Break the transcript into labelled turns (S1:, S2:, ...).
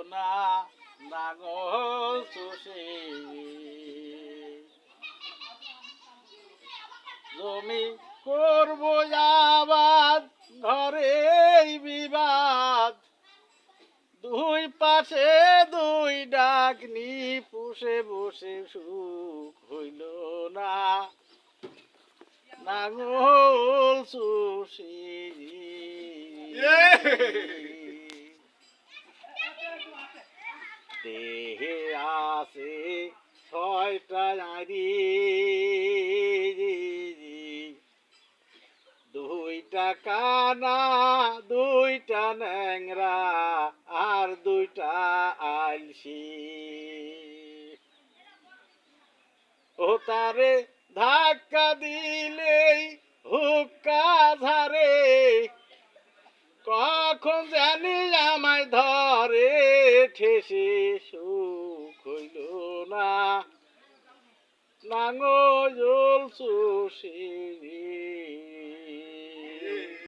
S1: না নাঙল চষে জমি করব আবাদ ঘরেই বিবাদ দুই পাশে দুই ডাকনি পুষে বসে সুখ হইল না নাঙল চষে দেহে আছে ছয়টা নারী দুইটা কানা দুইটা ন্যাংরা আর দুইটা আলসি ও তারে ধাক্কা দিলেই হুক্কা ঝারে কখন জানি আমায় ধরে ঠেসে সুখ হইল না নাঙল চষে